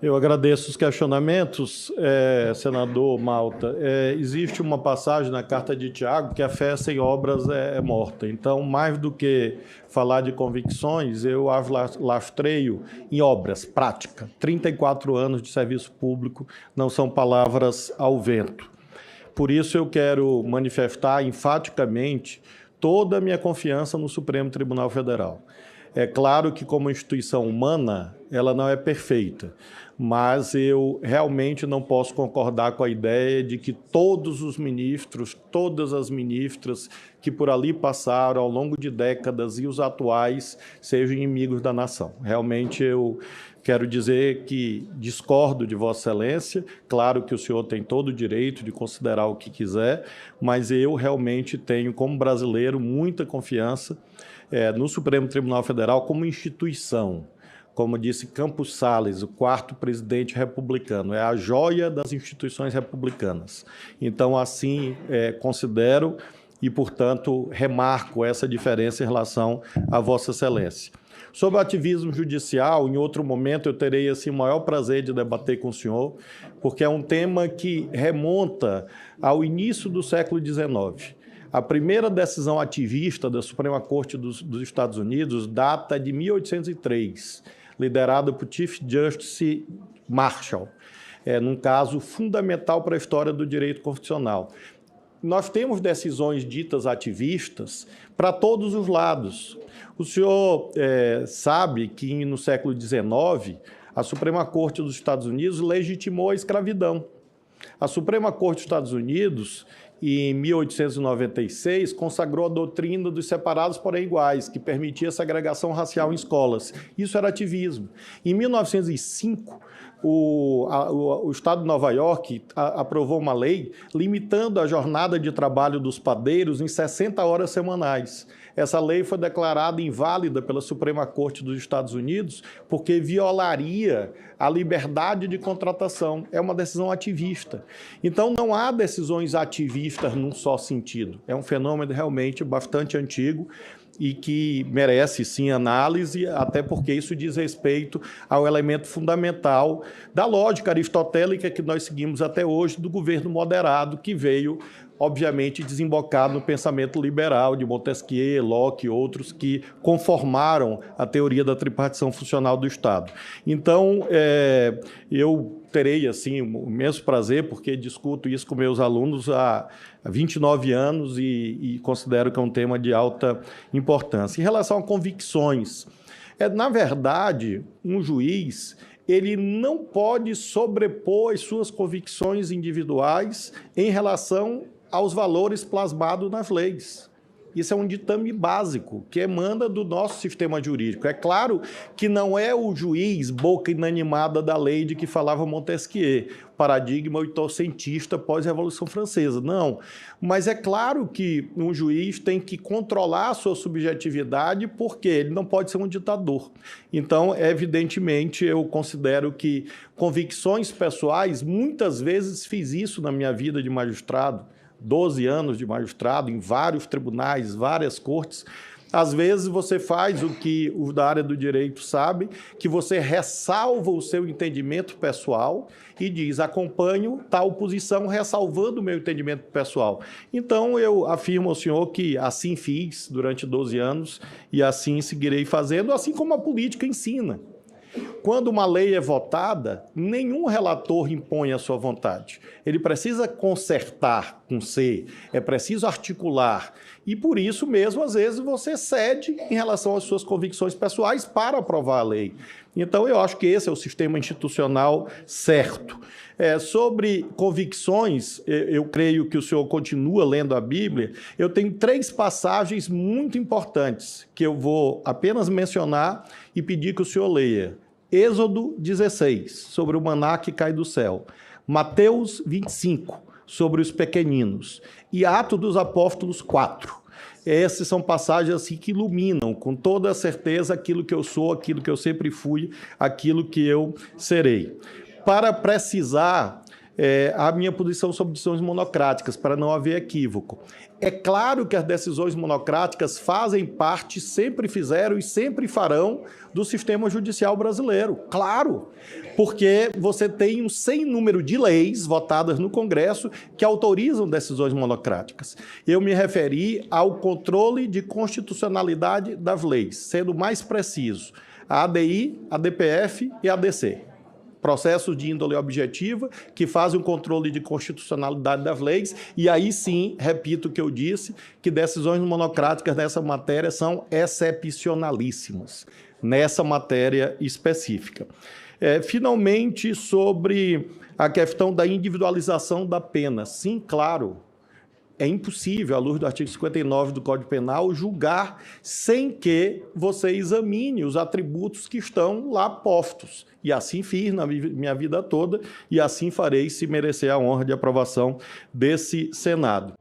Eu agradeço os questionamentos, senador Malta. Existe uma passagem na Carta de Tiago que a fé sem obras é morta. Então, mais do que falar de convicções, eu as lastreio em obras, prática. 34 anos de serviço público não são palavras ao vento. Por isso, eu quero manifestar enfaticamente toda a minha confiança no Supremo Tribunal Federal. É claro que, como instituição humana, ela não é perfeita, mas eu realmente não posso concordar com a ideia de que todos os ministros, todas as ministras que por ali passaram ao longo de décadas e os atuais sejam inimigos da nação. Realmente eu quero dizer que discordo de Vossa Excelência, claro que o senhor tem todo o direito de considerar o que quiser, mas eu realmente tenho, como brasileiro, muita confiança no Supremo Tribunal Federal como instituição. Como disse Campos Salles, o quarto presidente republicano, é a joia das instituições republicanas. Então, assim, considero e, portanto, remarco essa diferença em relação a Vossa Excelência. Sobre o ativismo judicial, em outro momento eu terei assim, o maior prazer de debater com o senhor, porque é um tema que remonta ao início do século XIX. A primeira decisão ativista da Suprema Corte dos Estados Unidos data de 1803, liderada por Chief Justice Marshall, num caso fundamental para a história do direito constitucional. Nós temos decisões ditas ativistas para todos os lados. O senhor sabe que no século XIX, a Suprema Corte dos Estados Unidos legitimou a escravidão. A Suprema Corte dos Estados Unidos, em 1896, consagrou a doutrina dos separados porém iguais, que permitia a segregação racial em escolas. Isso era ativismo. Em 1905, o Estado de Nova York aprovou uma lei limitando a jornada de trabalho dos padeiros em 60 horas semanais. Essa lei foi declarada inválida pela Suprema Corte dos Estados Unidos porque violaria a liberdade de contratação. É uma decisão ativista. Então, não há decisões ativistas num só sentido. É um fenômeno realmente bastante antigo e que merece, sim, análise, até porque isso diz respeito ao elemento fundamental da lógica aristotélica que nós seguimos até hoje do governo moderado, que veio, obviamente, desembocar no pensamento liberal de Montesquieu, Locke e outros que conformaram a teoria da tripartição funcional do Estado. Então, eu terei, assim, o imenso prazer, porque discuto isso com meus alunos há 29 anos e considero que é um tema de alta importância. Em relação a convicções, na verdade, um juiz ele não pode sobrepor as suas convicções individuais em relação aos valores plasmados nas leis. Isso é um ditame básico que emana do nosso sistema jurídico. É claro que não é o juiz boca inanimada da lei de que falava Montesquieu, paradigma oitocentista pós-Revolução Francesa. Não, mas é claro que um juiz tem que controlar a sua subjetividade porque ele não pode ser um ditador. Então, evidentemente, eu considero que convicções pessoais, muitas vezes fiz isso na minha vida de magistrado, 12 anos de magistrado, em vários tribunais, várias cortes. Às vezes você faz o que os da área do direito sabem, que você ressalva o seu entendimento pessoal e diz, acompanho tal posição ressalvando o meu entendimento pessoal. Então, eu afirmo ao senhor que assim fiz durante 12 anos e assim seguirei fazendo, assim como a política ensina. Quando uma lei é votada, nenhum relator impõe a sua vontade. Ele precisa consertar com C, é preciso articular. E por isso mesmo, às vezes, você cede em relação às suas convicções pessoais para aprovar a lei. Então, eu acho que esse é o sistema institucional certo. Sobre convicções, eu creio que o senhor continua lendo a Bíblia. Eu tenho 3 passagens muito importantes que eu vou apenas mencionar e pedir que o senhor leia. Êxodo 16, sobre o maná que cai do céu. Mateus 25, sobre os pequeninos. E Atos dos Apóstolos 4. Essas são passagens assim, que iluminam com toda a certeza aquilo que eu sou, aquilo que eu sempre fui, aquilo que eu serei. Para precisar a minha posição sobre decisões monocráticas, para não haver equívoco. É claro que as decisões monocráticas fazem parte, sempre fizeram e sempre farão do sistema judicial brasileiro. Claro, porque você tem um sem número de leis votadas no Congresso que autorizam decisões monocráticas. Eu me referi ao controle de constitucionalidade das leis, sendo mais preciso, a ADI, a DPF e a ADC. Processos de índole objetiva que fazem o controle de constitucionalidade das leis, e aí sim, repito o que eu disse, que decisões monocráticas nessa matéria são excepcionalíssimas, nessa matéria específica. Finalmente, sobre a questão da individualização da pena. Sim, claro, é impossível, à luz do artigo 59 do Código Penal, julgar sem que você examine os atributos que estão lá postos. E assim fiz na minha vida toda, e assim farei se merecer a honra de aprovação desse Senado.